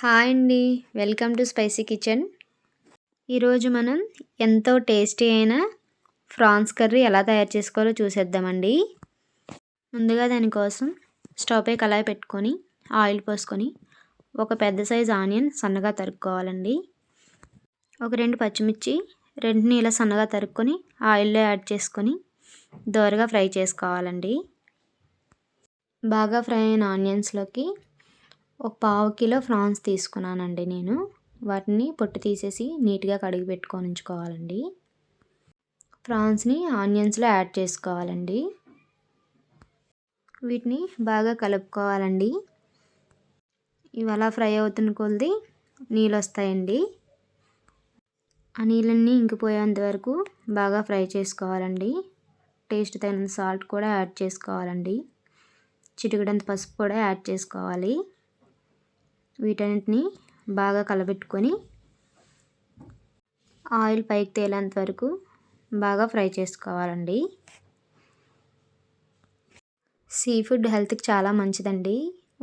Hi అండి. Welcome to spicy kitchen. ఈరోజు మనం ఎంతో టేస్టీ అయిన ఫ్రాన్స్ కర్రీ ఎలా తయారు చేసుకోవాలో చూసేద్దామండి. ముందుగా దానికోసం స్టవ్ పై కళాయి పెట్టుకొని ఆయిల్ పోసుకొని ఒక పెద్ద సైజు ఆనియన్ సన్నగా తరుక్కోవాలండి. ఒక 2 పచ్చిమిర్చి రెండుని ఇలా సన్నగా తరుక్కొని ఆయిల్లో యాడ్ చేసుకొని దోరగా ఫ్రై చేసుకోవాలండి. బాగా ఫ్రై అయిన ఆనియన్స్లోకి ఒక 1/2 కిలో ఫ్రాన్స్ తీసుకున్నానండి నేను. వాటిని పొట్టు తీసేసి నీట్గా కడిగి పెట్టుకొని ఉంచుకోవాలండి. ఫ్రాన్స్ని ఆనియన్స్లో యాడ్ చేసుకోవాలండి. వీటిని బాగా కలుపుకోవాలండి. ఇవి అలా ఫ్రై అవుతున్న కొలది నీళ్ళు వస్తాయండి. ఆ నీళ్ళన్నీ ఇంకిపోయేంత వరకు బాగా ఫ్రై చేసుకోవాలండి. టేస్ట్ తగినంత సాల్ట్ కూడా యాడ్ చేసుకోవాలండి. చిటికెడంత పసుపు కూడా యాడ్ చేసుకోవాలి. వీటన్నిటిని బాగా కలబెట్టుకొని ఆయిల్ పైకి తేలేంత వరకు బాగా ఫ్రై చేసుకోవాలండి. సీ ఫుడ్ హెల్త్కి చాలా మంచిదండి.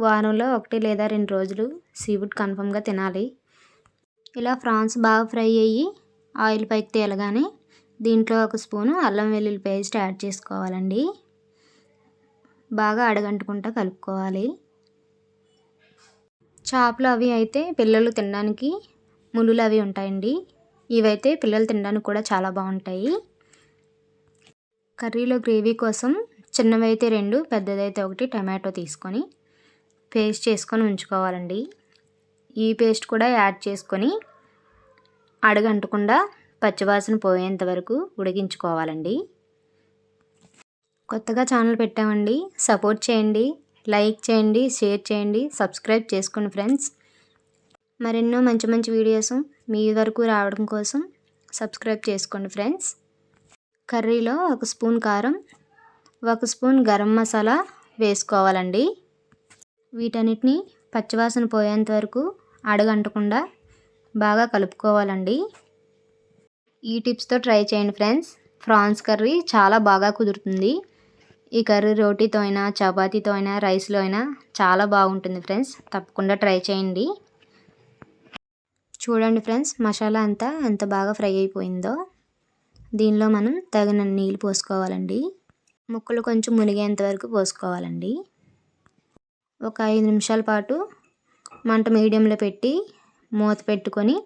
వారంలో 1 లేదా 2 రోజులు సీ ఫుడ్ కన్ఫర్మ్గా తినాలి. ఇలా ఫ్రాన్స్ బాగా ఫ్రై అయ్యి ఆయిల్ పైకి తేలగానే దీంట్లో 1 స్పూను అల్లం వెల్లుల్లి పేస్ట్ యాడ్ చేసుకోవాలండి. బాగా అడగంటుకుంటా కలుపుకోవాలి. చేపలు అవి అయితే పిల్లలు తినడానికి ముళ్ళులు అవి ఉంటాయండి. ఇవైతే పిల్లలు తినడానికి కూడా చాలా బాగుంటాయి. కర్రీలో గ్రేవీ కోసం చిన్నవైతే 2, పెద్దదైతే 1 టమాటో తీసుకొని పేస్ట్ చేసుకొని ఉంచుకోవాలండి. ఈ పేస్ట్ కూడా యాడ్ చేసుకొని అడగంటకుండా పచ్చివాసన పోయేంత వరకు ఉడికించుకోవాలండి. కొత్తగా ఛానల్ పెట్టామండి, సపోర్ట్ చేయండి, లైక్ చేయండి, షేర్ చేయండి, సబ్స్క్రైబ్ చేసుకోండి ఫ్రెండ్స్. మరెన్నో మంచి మంచి వీడియోస్ మీ వరకు రావడం కోసం సబ్స్క్రైబ్ చేసుకోండి ఫ్రెండ్స్. కర్రీలో 1 స్పూన్ కారం, 1 స్పూన్ గరం మసాలా వేసుకోవాలండి. వీటన్నిటిని పచ్చివాసన పోయేంత వరకు అడగంటకుండా బాగా కలుపుకోవాలండి. ఈ టిప్స్తో ట్రై చేయండి ఫ్రెండ్స్. ఫ్రాన్స్ కర్రీ చాలా బాగా కుదురుతుంది. ఈ కర్రీ రోటీతో అయినా, చపాతీతో అయినా, రైస్లో అయినా చాలా బాగుంటుంది ఫ్రెండ్స్. తప్పకుండా ట్రై చేయండి. చూడండి ఫ్రెండ్స్, మసాలా అంతా ఎంత బాగా ఫ్రై అయిపోయిందో. దీనిలో మనం తగినన్ని నీళ్ళు పోసుకోవాలండి. ముక్కలు కొంచెం మునిగేంత వరకు పోసుకోవాలండి. ఒక 5 నిమిషాల పాటు మంట మీడియంలో పెట్టి మూత పెట్టుకొని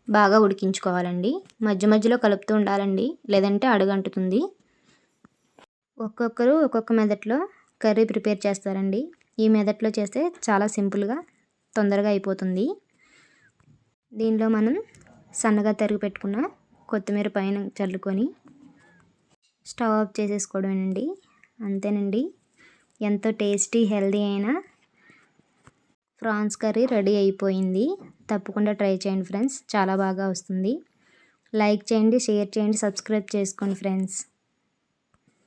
బాగా ఉడికించుకోవాలండి. మధ్య మధ్యలో కలుపుతూ ఉండాలండి, లేదంటే అడుగంటుతుంది. ఒక్కొక్కరు ఒక్కొక్క మెథడ్లో కర్రీ ప్రిపేర్ చేస్తారండి. ఈ మెథడ్లో చేస్తే చాలా సింపుల్గా తొందరగా అయిపోతుంది. దీనిలో మనం సన్నగా తరిగి పెట్టుకున్న కొత్తిమీర పైన చల్లుకొని స్టవ్ ఆఫ్ చేసేసుకోవడమేనండి. అంతేనండి, ఎంతో టేస్టీ హెల్దీ అయిన ఫ్రాన్స్ కర్రీ రెడీ అయిపోయింది. తప్పకుండా ట్రై చేయండి ఫ్రెండ్స్, చాలా బాగా వస్తుంది. లైక్ చేయండి, షేర్ చేయండి, సబ్స్క్రైబ్ చేసుకోండి ఫ్రెండ్స్.